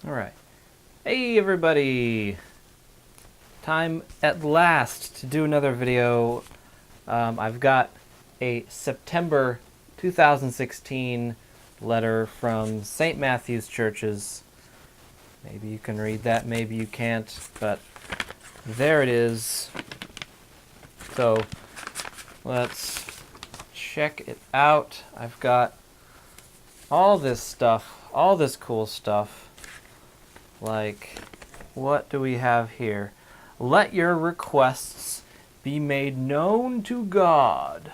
All right. Hey, everybody. Time at last to do another video. I've got a September 2016 letter from St. Matthew's Churches. Maybe you can read that, maybe you can't, but there it is. So let's check it out. I've got all this stuff, all this cool stuff. Like, what do we have here? Let your requests be made known to God.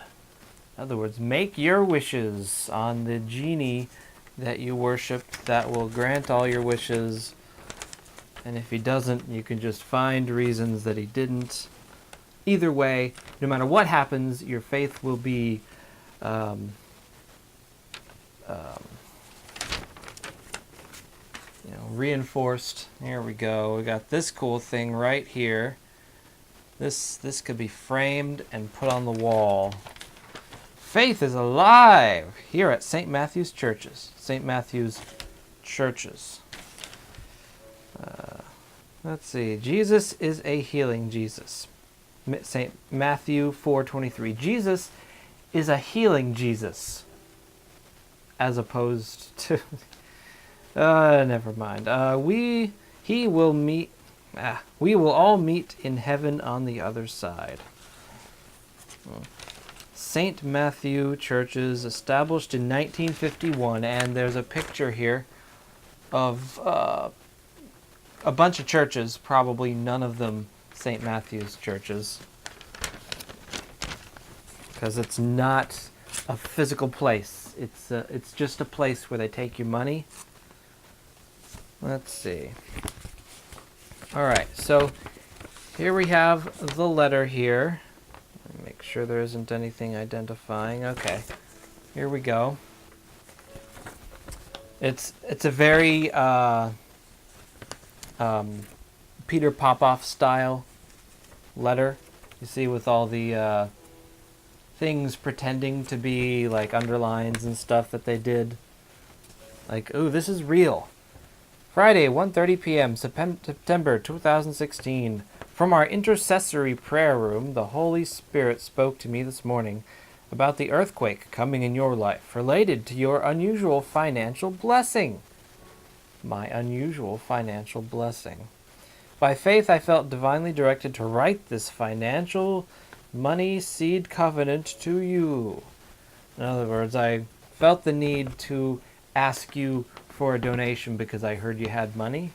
In other words, make your wishes on the genie that you worship that will grant all your wishes. And if he doesn't, you can just find reasons that he didn't. Either way, no matter what happens, your faith will be reinforced. Here we go. We got this cool thing right here. This could be framed and put on the wall. Faith is alive here at St. Matthew's Churches. St. Matthew's Churches. Let's see. Jesus is a healing Jesus. St. Matthew 4:23. Jesus is a healing Jesus, as opposed to never mind. We will all meet in heaven on the other side. St. Matthew Churches, established in 1951, and there's a picture here of a bunch of churches, probably none of them St. Matthew's Churches, because it's not a physical place. It's just a place where they take your money. Let's see. All right, so here we have the letter here. Make sure there isn't anything identifying. Okay, here we go. It's a very Peter Popoff style letter. You see, with all the things pretending to be like underlines and stuff that they did. Like, ooh, this is real. Friday, 1:30 p.m., September 2016. From our intercessory prayer room, the Holy Spirit spoke to me this morning about the earthquake coming in your life, related to your unusual financial blessing. My unusual financial blessing. By faith, I felt divinely directed to write this financial money seed covenant to you. In other words, I felt the need to ask you for a donation because I heard you had money.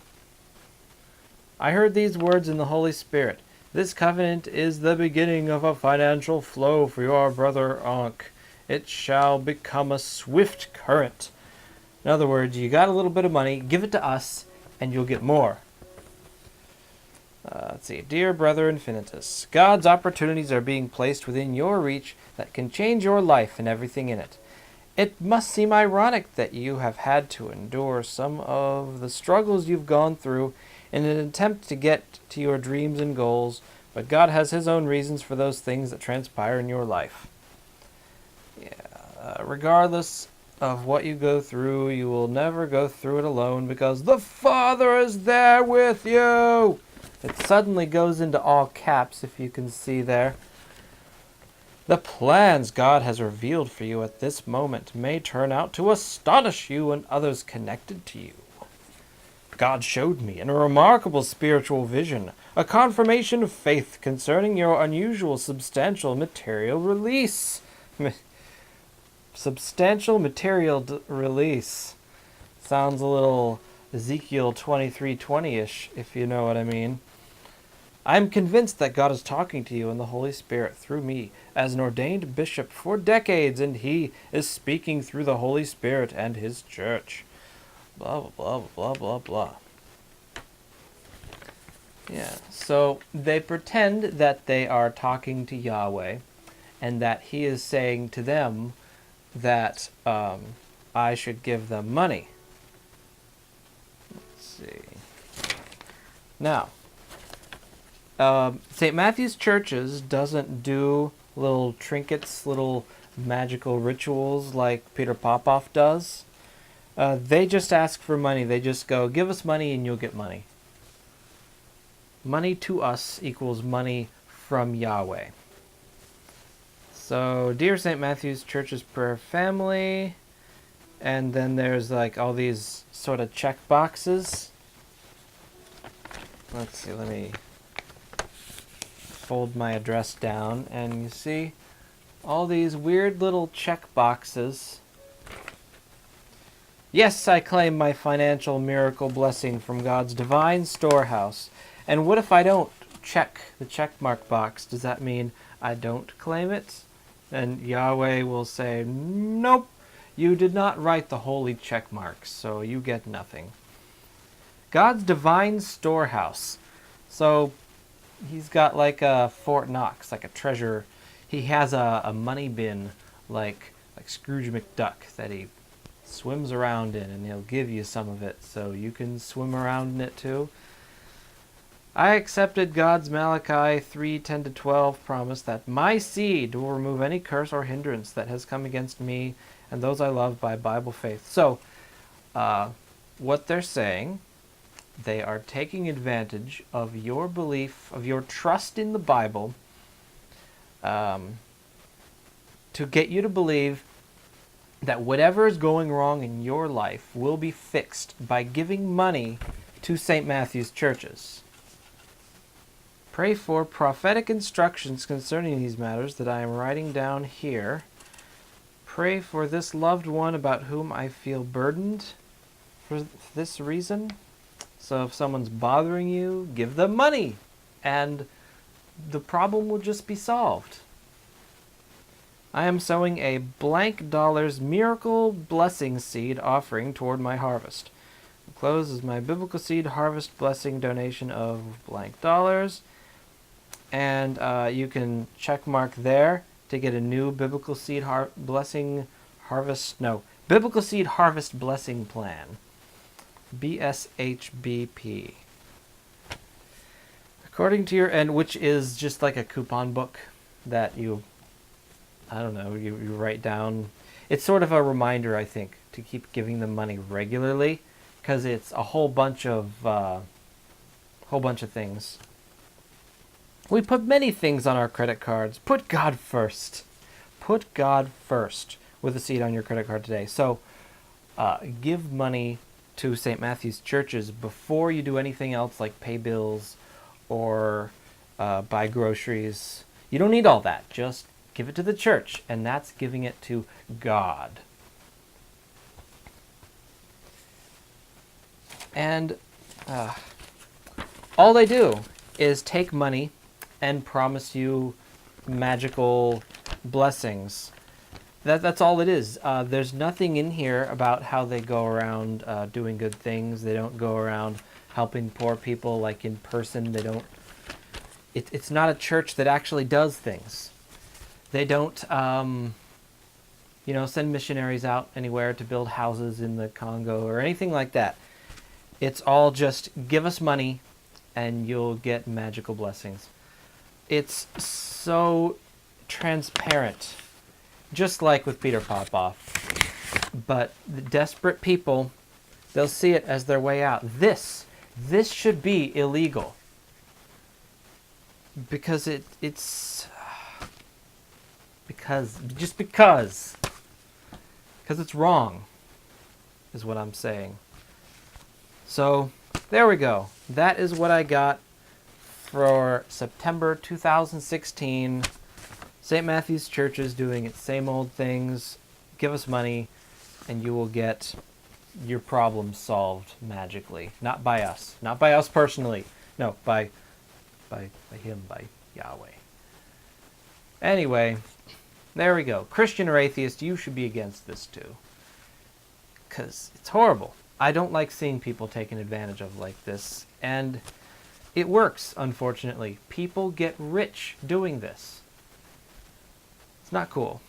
I heard these words in the Holy Spirit. This covenant is the beginning of a financial flow for your brother Ankh. It shall become a swift current. In other words, you got a little bit of money, give it to us, and you'll get more. Let's see. Dear Brother Infinitus, God's opportunities are being placed within your reach that can change your life and everything in it. It must seem ironic that you have had to endure some of the struggles you've gone through in an attempt to get to your dreams and goals, but God has His own reasons for those things that transpire in your life. Regardless of what you go through, you will never go through it alone because the Father is there with you. It suddenly goes into all caps, if you can see there. The plans God has revealed for you at this moment may turn out to astonish you and others connected to you. God showed me in a remarkable spiritual vision a confirmation of faith concerning your unusual substantial material release. Substantial material release. Sounds a little Ezekiel 23:20-ish, if you know what I mean. I'm convinced that God is talking to you in the Holy Spirit through me as an ordained bishop for decades, and He is speaking through the Holy Spirit and His church. Blah, blah, blah, blah, blah, blah. Yeah, so they pretend that they are talking to Yahweh and that He is saying to them that I should give them money. Let's see. Now, St. Matthew's Churches doesn't do little trinkets, little magical rituals like Peter Popoff does. They just ask for money. They just go, give us money and you'll get money. Money to us equals money from Yahweh. So, dear St. Matthew's Church's Prayer Family, and then there's like all these sort of check boxes. Let's see, let me fold my address down, and you see all these weird little check boxes. Yes, I claim my financial miracle blessing from God's divine storehouse. And what if I don't check the check mark box? Does that mean I don't claim it? And Yahweh will say, nope, you did not write the holy check marks, so you get nothing. God's divine storehouse. So he's got like a Fort Knox, like a treasure. He has a money bin like Scrooge McDuck that he swims around in, and he'll give you some of it so you can swim around in it too. I accepted God's Malachi 3:10-12 promise that my seed will remove any curse or hindrance that has come against me and those I love by Bible faith. So, what they're saying, they are taking advantage of your belief, of your trust in the Bible, to get you to believe that whatever is going wrong in your life will be fixed by giving money to St. Matthew's churches. Pray for prophetic instructions concerning these matters that I am writing down here. Pray for this loved one about whom I feel burdened for this reason. So if someone's bothering you, give them money, and the problem will just be solved. I am sowing a blank dollars miracle blessing seed offering toward my harvest. Enclosed is my biblical seed harvest blessing donation of blank dollars. And you can check mark there to get a new biblical seed biblical seed harvest blessing plan. BSHBP. According to and which is just like a coupon book that you write down. It's sort of a reminder, I think, to keep giving them money regularly, because it's a whole bunch of things. We put many things on our credit cards. Put God first. Put God first with a seed on your credit card today. So give money to St. Matthew's churches before you do anything else like pay bills or buy groceries. You don't need all that. Just give it to the church, and that's giving it to God. And all they do is take money and promise you magical blessings. That's all it is. There's nothing in here about how they go around doing good things. They don't go around helping poor people like in person. They don't. It's not a church that actually does things. They don't, send missionaries out anywhere to build houses in the Congo or anything like that. It's all just give us money and you'll get magical blessings. It's so transparent, just like with Peter Popoff. But the desperate people, they'll see it as their way out. This should be illegal. Because it's it's wrong, is what I'm saying. So there we go. That is what I got for September 2016. St. Matthew's Church is doing its same old things. Give us money and you will get your problems solved magically. Not by us. Not by us personally. No, by him, by Yahweh. Anyway, there we go. Christian or atheist, you should be against this too. Because it's horrible. I don't like seeing people taken advantage of like this. And it works, unfortunately. People get rich doing this. It's not cool.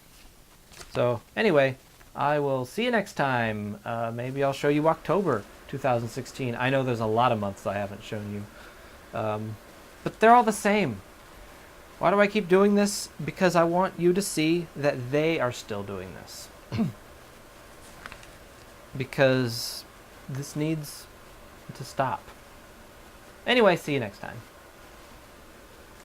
So, anyway, I will see you next time. Maybe I'll show you October 2016. I know there's a lot of months I haven't shown you. But they're all the same. Why do I keep doing this? Because I want you to see that they are still doing this. because this needs to stop. Anyway, see you next time.